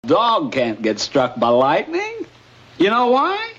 Dog can't get struck by lightning. You know why?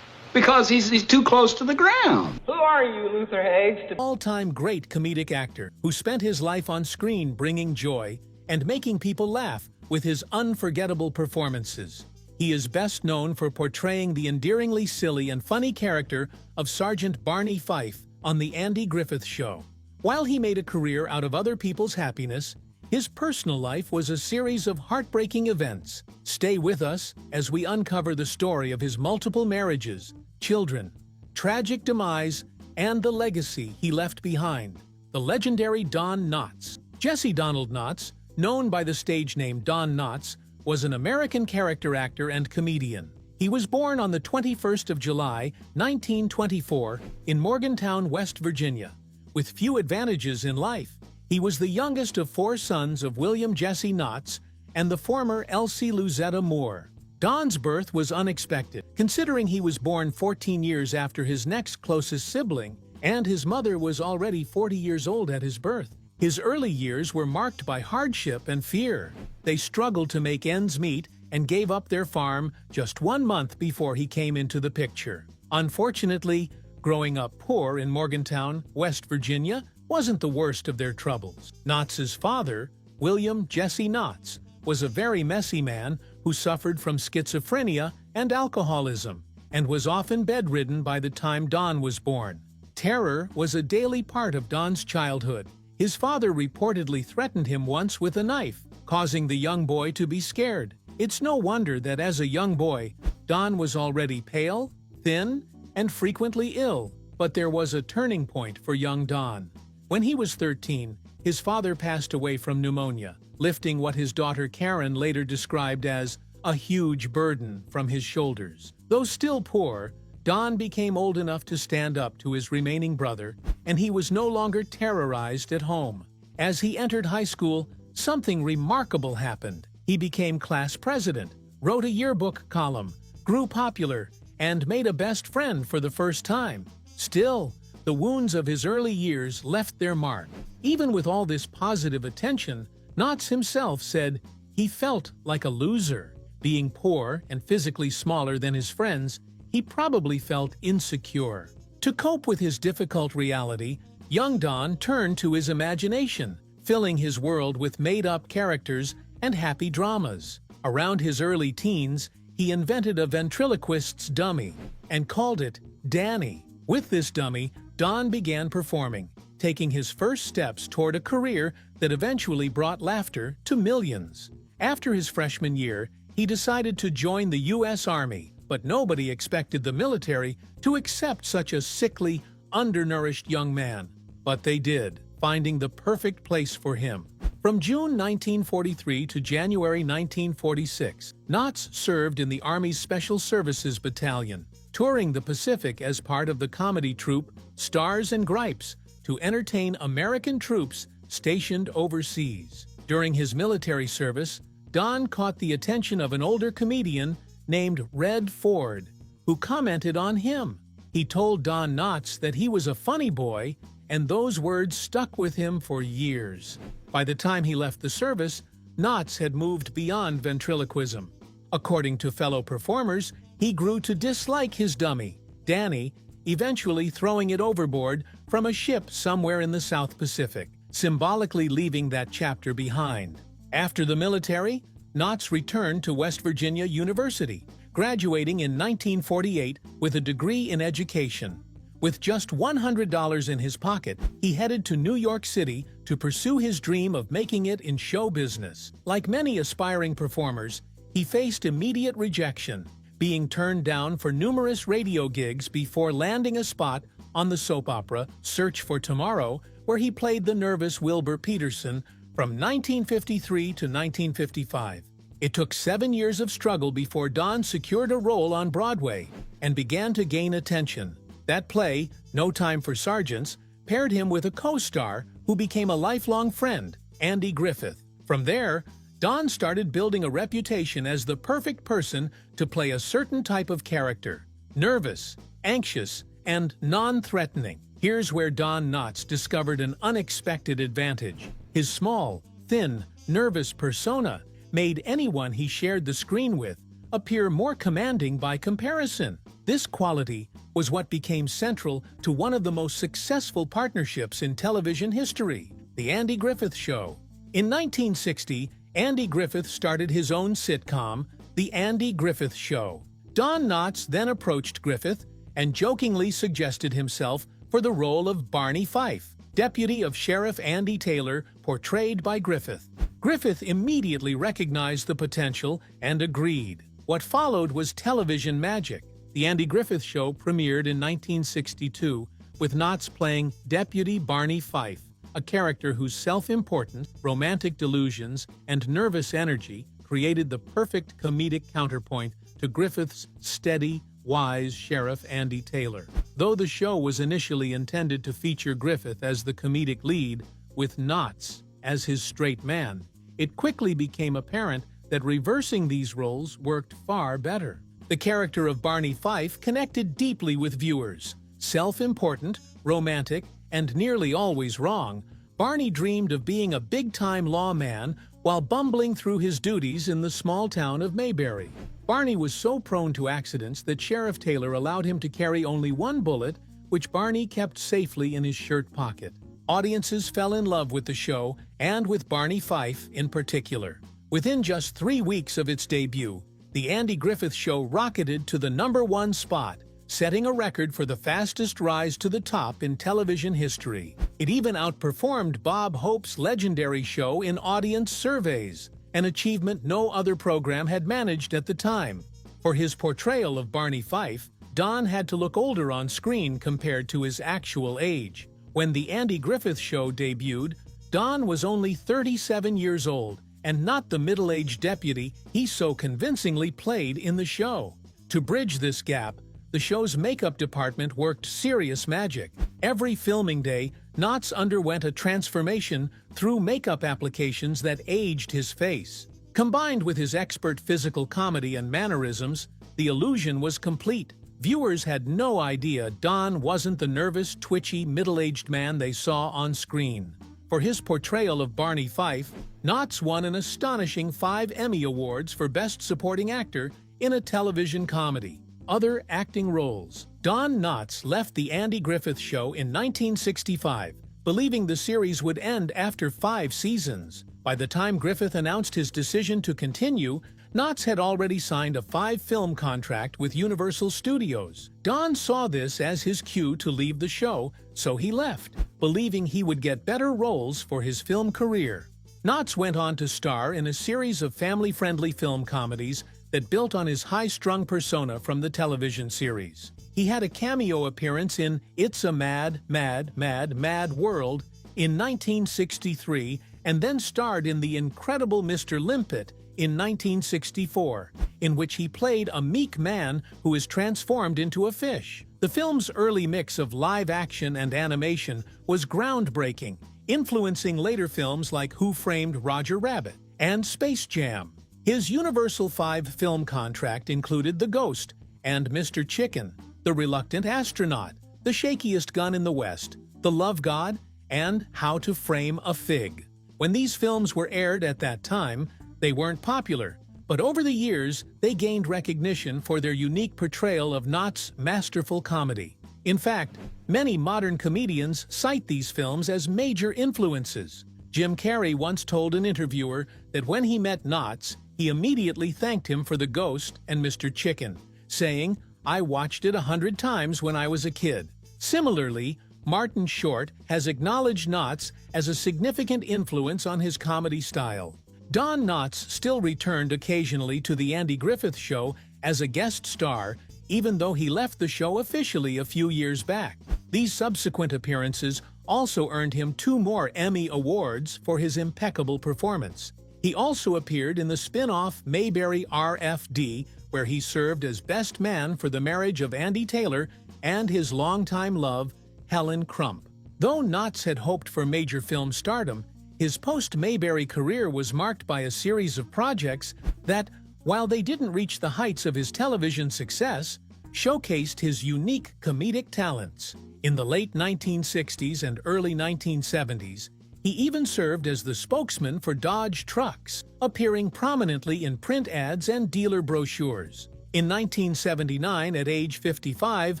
Because he's too close to the ground. Who are you, Luther Haggs? All-time great comedic actor who spent his life on screen bringing joy and making people laugh with his unforgettable performances. He is best known for portraying the endearingly silly and funny character of Sergeant Barney Fife on The Andy Griffith Show. While he made a career out of other people's happiness, his personal life was a series of heartbreaking events. Stay with us as we uncover the story of his multiple marriages, children, tragic demise, and the legacy he left behind. The legendary Don Knotts. Jesse Donald Knotts, known by the stage name Don Knotts, was an American character actor and comedian. He was born on the 21st of July, 1924, in Morgantown, West Virginia. With few advantages in life, he was the youngest of 4 sons of William Jesse Knotts and the former Elsie Luzetta Moore. Don's birth was unexpected, considering he was born 14 years after his next closest sibling, and his mother was already 40 years old at his birth. His early years were marked by hardship and fear. They struggled to make ends meet and gave up their farm just 1 month before he came into the picture. Unfortunately, growing up poor in Morgantown, West Virginia, wasn't the worst of their troubles. Knotts' father, William Jesse Knotts, was a very messy man who suffered from schizophrenia and alcoholism, and was often bedridden by the time Don was born. Terror was a daily part of Don's childhood. His father reportedly threatened him once with a knife, causing the young boy to be scared. It's no wonder that as a young boy, Don was already pale, thin, and frequently ill. But there was a turning point for young Don. When he was 13, his father passed away from pneumonia, lifting what his daughter Karen later described as a huge burden from his shoulders. Though still poor, Don became old enough to stand up to his remaining brother, and he was no longer terrorized at home. As he entered high school, something remarkable happened. He became class president, wrote a yearbook column, grew popular, and made a best friend for the first time. Still, the wounds of his early years left their mark. Even with all this positive attention, Knotts himself said he felt like a loser. Being poor and physically smaller than his friends, he probably felt insecure. To cope with his difficult reality, young Don turned to his imagination, filling his world with made-up characters and happy dramas. Around his early teens, he invented a ventriloquist's dummy and called it Danny. With this dummy, Don began performing, taking his first steps toward a career that eventually brought laughter to millions. After his freshman year, he decided to join the U.S. Army, but nobody expected the military to accept such a sickly, undernourished young man. But they did, finding the perfect place for him. From June 1943 to January 1946, Knotts served in the Army's Special Services Battalion, touring the Pacific as part of the comedy troupe Stars and Gripes to entertain American troops stationed overseas. During his military service, Don caught the attention of an older comedian named Red Ford, who commented on him. He told Don Knotts that he was a funny boy, and those words stuck with him for years. By the time he left the service, Knotts had moved beyond ventriloquism. According to fellow performers, he grew to dislike his dummy, Danny, eventually throwing it overboard from a ship somewhere in the South Pacific, symbolically leaving that chapter behind. After the military, Knotts returned to West Virginia University, graduating in 1948 with a degree in education. With just $100 in his pocket, he headed to New York City to pursue his dream of making it in show business. Like many aspiring performers, he faced immediate rejection, being turned down for numerous radio gigs before landing a spot on the soap opera Search for Tomorrow, where he played the nervous Wilbur Peterson from 1953 to 1955. It took 7 years of struggle before Don secured a role on Broadway and began to gain attention. That play, No Time for Sergeants, paired him with a co-star who became a lifelong friend, Andy Griffith. From there, Don started building a reputation as the perfect person to play a certain type of character: nervous, anxious, and non-threatening. Here's where Don Knotts discovered an unexpected advantage. His small, thin, nervous persona made anyone he shared the screen with appear more commanding by comparison. This quality was what became central to one of the most successful partnerships in television history, The Andy Griffith Show. In 1960, Andy Griffith started his own sitcom, The Andy Griffith Show. Don Knotts then approached Griffith and jokingly suggested himself for the role of Barney Fife, deputy of Sheriff Andy Taylor, portrayed by Griffith. Griffith immediately recognized the potential and agreed. What followed was television magic. The Andy Griffith Show premiered in 1962, with Knotts playing Deputy Barney Fife, a character whose self-important, romantic delusions and nervous energy created the perfect comedic counterpoint to Griffith's steady, wise Sheriff Andy Taylor. Though the show was initially intended to feature Griffith as the comedic lead, with Knotts as his straight man, it quickly became apparent that reversing these roles worked far better. The character of Barney Fife connected deeply with viewers. Self-important, romantic, and nearly always wrong, Barney dreamed of being a big-time lawman while bumbling through his duties in the small town of Mayberry. Barney was so prone to accidents that Sheriff Taylor allowed him to carry only one bullet, which Barney kept safely in his shirt pocket. Audiences fell in love with the show, and with Barney Fife in particular. Within just 3 weeks of its debut, The Andy Griffith Show rocketed to the #1 spot, setting a record for the fastest rise to the top in television history. It even outperformed Bob Hope's legendary show in audience surveys, an achievement no other program had managed at the time. For his portrayal of Barney Fife, Don had to look older on screen compared to his actual age. When The Andy Griffith Show debuted, Don was only 37 years old, and not the middle-aged deputy he so convincingly played in the show. To bridge this gap, the show's makeup department worked serious magic. Every filming day, Knotts underwent a transformation through makeup applications that aged his face. Combined with his expert physical comedy and mannerisms, the illusion was complete. Viewers had no idea Don wasn't the nervous, twitchy, middle-aged man they saw on screen. For his portrayal of Barney Fife, Knotts won an astonishing 5 Emmy Awards for Best Supporting Actor in a television comedy. Other acting roles. Don Knotts left The Andy Griffith Show in 1965, believing the series would end after 5 seasons. By the time Griffith announced his decision to continue, Knotts had already signed a 5-film contract with Universal Studios. Don saw this as his cue to leave the show, so he left, believing he would get better roles for his film career. Knotts went on to star in a series of family-friendly film comedies that built on his high-strung persona from the television series. He had a cameo appearance in It's a Mad, Mad, Mad, Mad World in 1963, and then starred in The Incredible Mr. Limpet in 1964, in which he played a meek man who is transformed into a fish. The film's early mix of live action and animation was groundbreaking, influencing later films like Who Framed Roger Rabbit and Space Jam. His Universal 5 film contract included The Ghost and Mr. Chicken, The Reluctant Astronaut, The Shakiest Gun in the West, The Love God, and How to Frame a Fig. When these films were aired at that time, they weren't popular, but over the years, they gained recognition for their unique portrayal of Knotts' masterful comedy. In fact, many modern comedians cite these films as major influences. Jim Carrey once told an interviewer that when he met Knotts, he immediately thanked him for The Ghost and Mr. Chicken, saying, "I watched it 100 times when I was a kid." Similarly, Martin Short has acknowledged Knotts as a significant influence on his comedy style. Don Knotts still returned occasionally to The Andy Griffith Show as a guest star, even though he left the show officially a few years back. These subsequent appearances also earned him 2 more Emmy Awards for his impeccable performance. He also appeared in the spin-off Mayberry RFD, where he served as best man for the marriage of Andy Taylor and his longtime love, Helen Crump. Though Knotts had hoped for major film stardom, his post-Mayberry career was marked by a series of projects that, while they didn't reach the heights of his television success, showcased his unique comedic talents. In the late 1960s and early 1970s, He even served as the spokesman for Dodge trucks, appearing prominently in print ads and dealer brochures. In 1979, at age 55,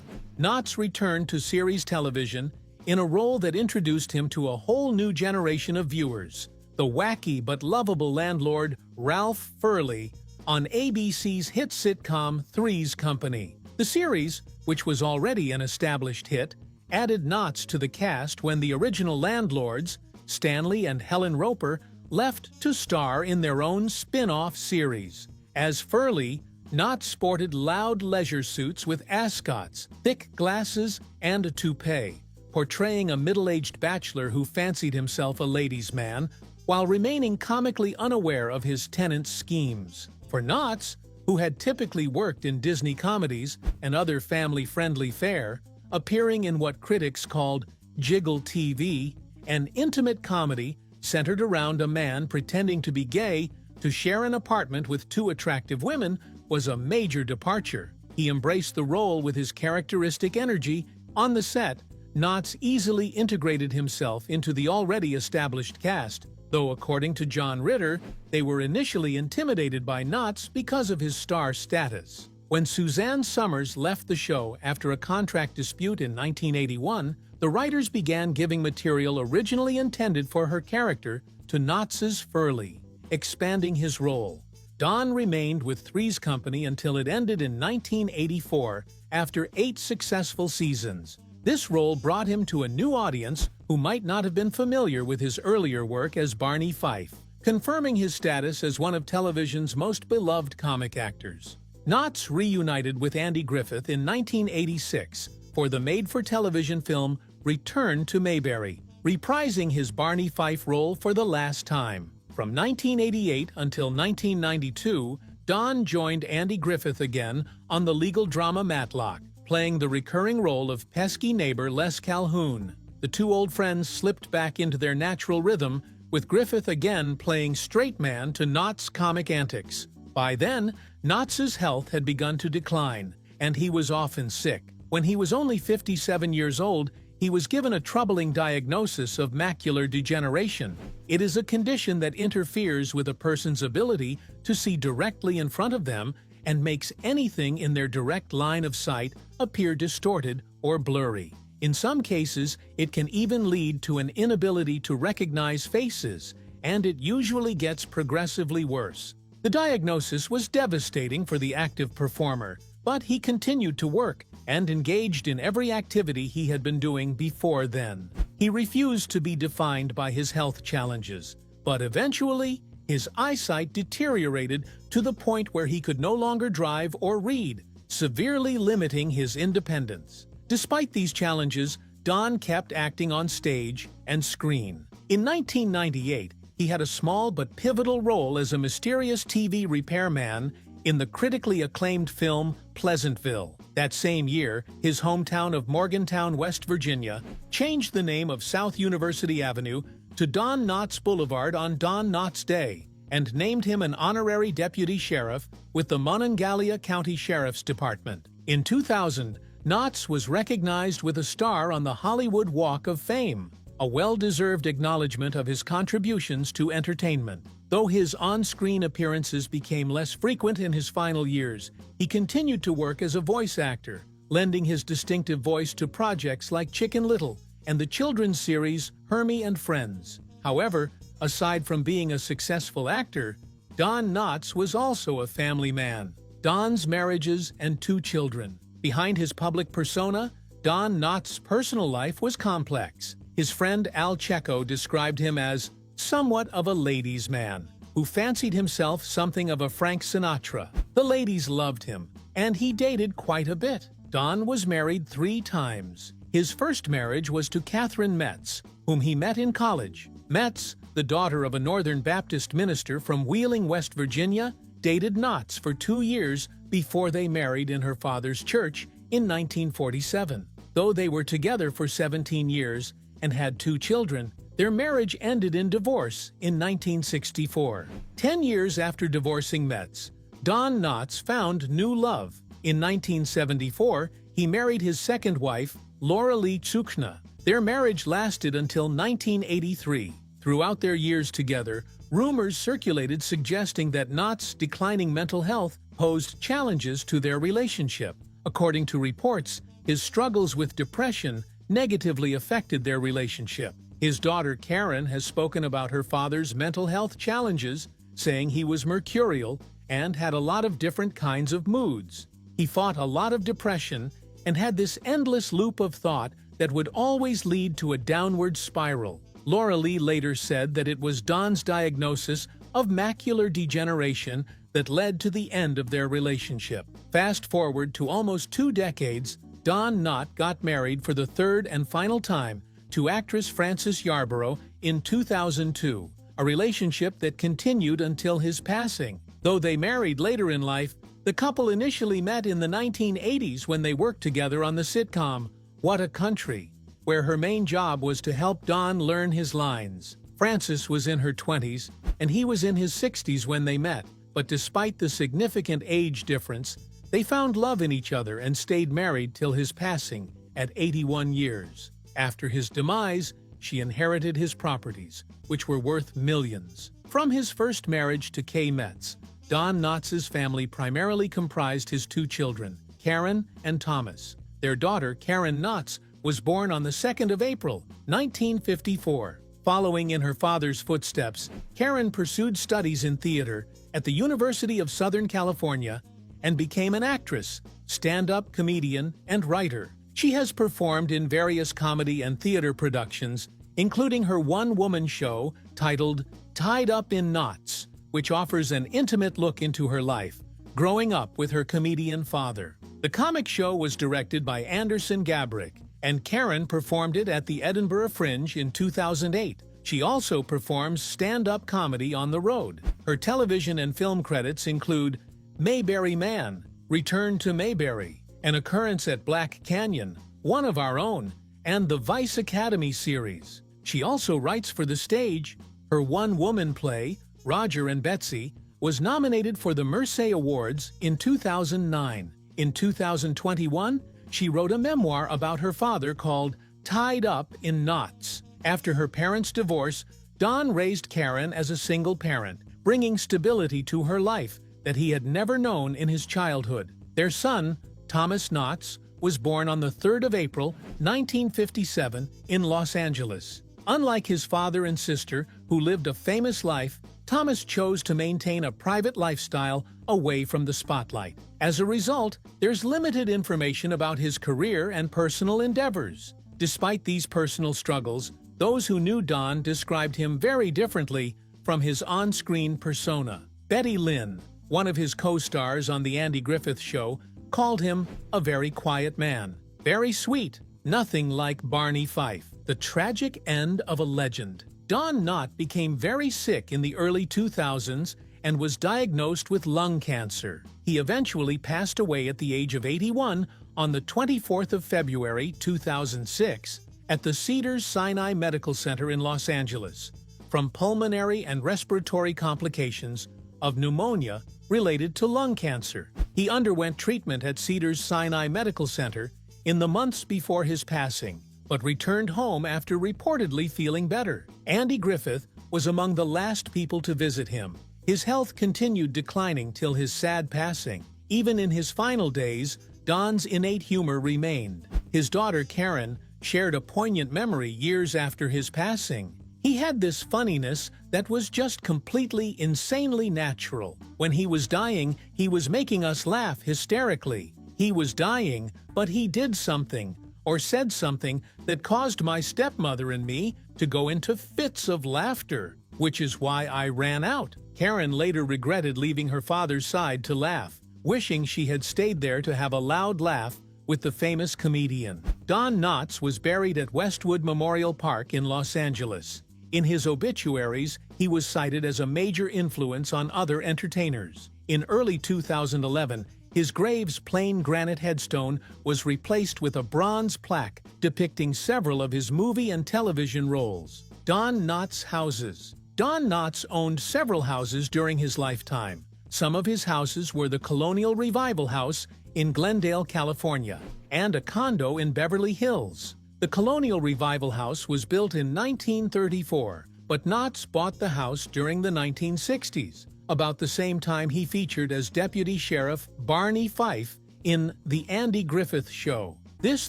Knott returned to series television in a role that introduced him to a whole new generation of viewers, the wacky but lovable landlord Ralph Furley on ABC's hit sitcom Three's Company. The series, which was already an established hit, added Knott to the cast when the original landlords, Stanley and Helen Roper, left to star in their own spin-off series. As Furley, Knott sported loud leisure suits with ascots, thick glasses, and a toupee, portraying a middle-aged bachelor who fancied himself a ladies' man while remaining comically unaware of his tenant's schemes. For Knott, who had typically worked in Disney comedies and other family-friendly fare, appearing in what critics called Jiggle TV, an intimate comedy centered around a man pretending to be gay to share an apartment with two attractive women, was a major departure. He embraced the role with his characteristic energy. On the set, Knott easily integrated himself into the already established cast, though according to John Ritter, they were initially intimidated by Knott because of his star status. When Suzanne Summers left the show after a contract dispute in 1981, the writers began giving material originally intended for her character to Knott's Furley, expanding his role. Don remained with Three's Company until it ended in 1984 after 8 successful seasons. This role brought him to a new audience who might not have been familiar with his earlier work as Barney Fife, confirming his status as one of television's most beloved comic actors. Knott reunited with Andy Griffith in 1986 for the made-for-television film Return to Mayberry, reprising his Barney Fife role for the last time. From 1988 until 1992, Don joined Andy Griffith again on the legal drama Matlock, playing the recurring role of pesky neighbor Les Calhoun. The two old friends slipped back into their natural rhythm, with Griffith again playing straight man to Knott's comic antics. By then, Knott's health had begun to decline, and he was often sick. When he was only 57 years old, he was given a troubling diagnosis of macular degeneration. It is a condition that interferes with a person's ability to see directly in front of them and makes anything in their direct line of sight appear distorted or blurry. In some cases, it can even lead to an inability to recognize faces, and it usually gets progressively worse. The diagnosis was devastating for the active performer, but he continued to work and engaged in every activity he had been doing before then. He refused to be defined by his health challenges, but eventually, his eyesight deteriorated to the point where he could no longer drive or read, severely limiting his independence. Despite these challenges, Don kept acting on stage and screen. In 1998, he had a small but pivotal role as a mysterious TV repairman in the critically acclaimed film Pleasantville. That same year, his hometown of Morgantown, West Virginia, changed the name of South University Avenue to Don Knott Boulevard on Don Knott's Day, and named him an honorary deputy sheriff with the Monongalia County Sheriff's Department. In 2000, Knott was recognized with a star on the Hollywood Walk of Fame, a well-deserved acknowledgement of his contributions to entertainment. Though his on-screen appearances became less frequent in his final years, he continued to work as a voice actor, lending his distinctive voice to projects like Chicken Little and the children's series Hermie and Friends. However, aside from being a successful actor, Don Knott was also a family man. Don's marriages and 2 children. Behind his public persona, Don Knott's personal life was complex. His friend Al Checo described him as somewhat of a ladies' man, who fancied himself something of a Frank Sinatra. The ladies loved him, and he dated quite a bit. Don was married 3 times. His first marriage was to Catherine Metz, whom he met in college. Metz, the daughter of a Northern Baptist minister from Wheeling, West Virginia, dated Knott for 2 years before they married in her father's church in 1947. Though they were together for 17 years and had 2 children, their marriage ended in divorce in 1964. 10 years after divorcing Metz, Don Knott found new love. In 1974, he married his second wife, Laura Lee Tsukna. Their marriage lasted until 1983. Throughout their years together, rumors circulated suggesting that Knott's declining mental health posed challenges to their relationship. According to reports, his struggles with depression negatively affected their relationship. His daughter Karen has spoken about her father's mental health challenges, saying he was mercurial and had a lot of different kinds of moods. He fought a lot of depression and had this endless loop of thought that would always lead to a downward spiral. Laura Lee later said that it was Don's diagnosis of macular degeneration that led to the end of their relationship. Fast forward to almost 2 decades, Don Knott got married for the third and final time to actress Frances Yarborough in 2002, a relationship that continued until his passing. Though they married later in life, the couple initially met in the 1980s when they worked together on the sitcom What a Country, where her main job was to help Don learn his lines. Frances was in her 20s, and he was in his 60s when they met, but despite the significant age difference, they found love in each other and stayed married till his passing at 81 years. After his demise, she inherited his properties, which were worth millions. From his first marriage to Kay Metz, Don Knotts' family primarily comprised his 2 children, Karen and Thomas. Their daughter, Karen Knotts, was born on the 2nd of April, 1954. Following in her father's footsteps, Karen pursued studies in theater at the University of Southern California and became an actress, stand-up comedian, and writer. She has performed in various comedy and theater productions, including her one-woman show titled Tied Up in Knots, which offers an intimate look into her life, growing up with her comedian father. The comic show was directed by Anderson Gabrick, and Karen performed it at the Edinburgh Fringe in 2008. She also performs stand-up comedy on the road. Her television and film credits include Mayberry Man, Return to Mayberry, An Occurrence at Black Canyon, One of Our Own, and the Vice Academy series. She also writes for the stage. Her one-woman play, Roger and Betsy, was nominated for the Mersey Awards in 2009. In 2021, she wrote a memoir about her father called Tied Up in Knots. After her parents' divorce, Don raised Karen as a single parent, bringing stability to her life that he had never known in his childhood. Their son, Thomas Knotts, was born on the 3rd of April, 1957, in Los Angeles. Unlike his father and sister, who lived a famous life, Thomas chose to maintain a private lifestyle away from the spotlight. As a result, there's limited information about his career and personal endeavors. Despite these personal struggles, those who knew Don described him very differently from his on-screen persona. Betty Lynn, one of his co-stars on The Andy Griffith Show, called him a very quiet man. Very sweet, nothing like Barney Fife. The tragic end of a legend. Don Knott became very sick in the early 2000s and was diagnosed with lung cancer. He eventually passed away at the age of 81 on the 24th of February 2006 at the Cedars-Sinai Medical Center in Los Angeles from pulmonary and respiratory complications of pneumonia related to lung cancer. He underwent treatment at Cedars-Sinai Medical Center in the months before his passing, but returned home after reportedly feeling better. Andy Griffith was among the last people to visit him. His health continued declining till his sad passing. Even in his final days, Don's innate humor remained. His daughter Karen shared a poignant memory years after his passing. He had this funniness that was just completely insanely natural. When he was dying, he was making us laugh hysterically. He was dying, but he did something, or said something, that caused my stepmother and me to go into fits of laughter, which is why I ran out. Karen later regretted leaving her father's side to laugh, wishing she had stayed there to have a loud laugh with the famous comedian. Don Knotts was buried at Westwood Memorial Park in Los Angeles. In his obituaries, he was cited as a major influence on other entertainers. In early 2011, his grave's plain granite headstone was replaced with a bronze plaque depicting several of his movie and television roles. Don Knotts' houses. Don Knotts owned several houses during his lifetime. Some of his houses were the Colonial Revival House in Glendale, California, and a condo in Beverly Hills. The Colonial Revival House was built in 1934 but Knott bought the house during the 1960s, about the same time he featured as Deputy Sheriff Barney Fife in The Andy Griffith Show. This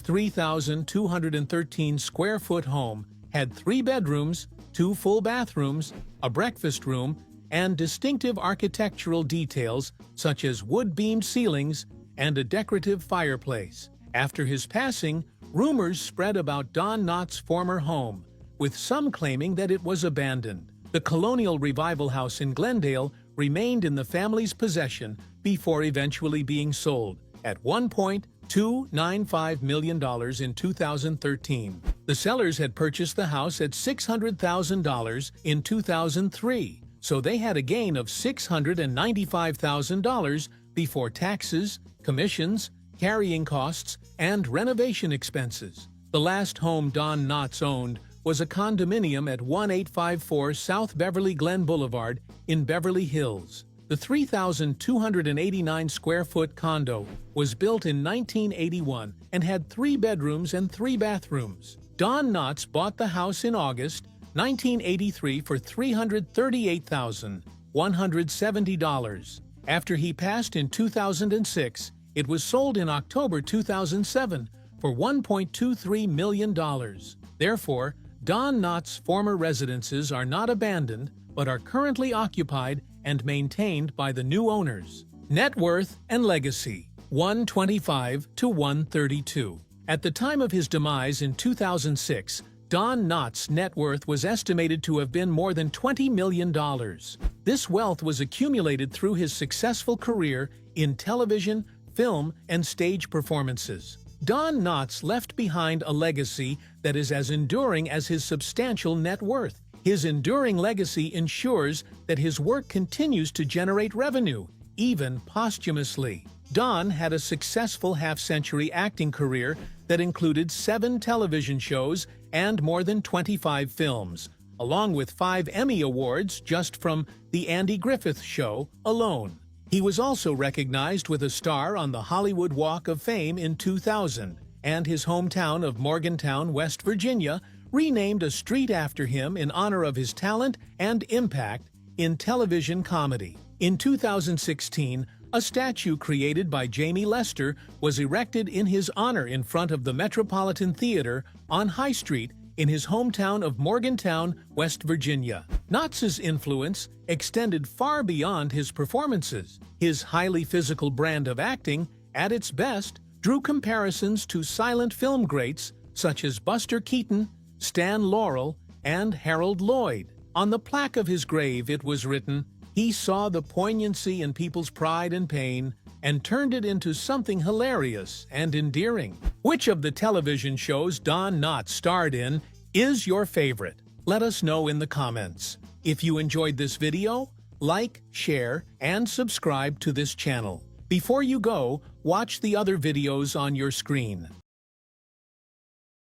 3,213-square-foot home had 3 bedrooms, 2 full bathrooms, a breakfast room, and distinctive architectural details such as wood-beamed ceilings and a decorative fireplace. After his passing, rumors spread about Don Knott's former home, with some claiming that it was abandoned. The Colonial Revival House in Glendale remained in the family's possession before eventually being sold at $1.295 million in 2013. The sellers had purchased the house at $600,000 in 2003, so they had a gain of $695,000 before taxes, commissions, carrying costs, and renovation expenses. The last home Don Knott owned was a condominium at 1854 South Beverly Glen Boulevard in Beverly Hills. The 3,289-square-foot condo was built in 1981 and had 3 bedrooms and 3 bathrooms. Don Knott bought the house in August 1983 for $338,170. After he passed in 2006, it was sold in October 2007 for $1.23 million. Therefore, Don Knott's former residences are not abandoned, but are currently occupied and maintained by the new owners. Net worth and legacy: $125 to $132. At the time of his demise in 2006, Don Knott's net worth was estimated to have been more than $20 million. This wealth was accumulated through his successful career in television, film, and stage performances. Don Knott left behind a legacy that is as enduring as his substantial net worth. His enduring legacy ensures that his work continues to generate revenue, even posthumously. Don had a successful half-century acting career that included 7 television shows and more than 25 films, along with 5 Emmy Awards just from The Andy Griffith Show alone. He was also recognized with a star on the Hollywood Walk of Fame in 2000, and his hometown of Morgantown, West Virginia, renamed a street after him in honor of his talent and impact in television comedy. In 2016, a statue created by Jamie Lester was erected in his honor in front of the Metropolitan Theater on High Street in his hometown of Morgantown, West Virginia. Knott's influence extended far beyond his performances. His highly physical brand of acting, at its best, drew comparisons to silent film greats such as Buster Keaton, Stan Laurel, and Harold Lloyd. On the plaque of his grave it was written, "He saw the poignancy in people's pride and pain and turned it into something hilarious and endearing." Which of the television shows Don Knott starred in is your favorite? Let us know in the comments. If you enjoyed this video, like, share, and subscribe to this channel. Before you go, watch the other videos on your screen.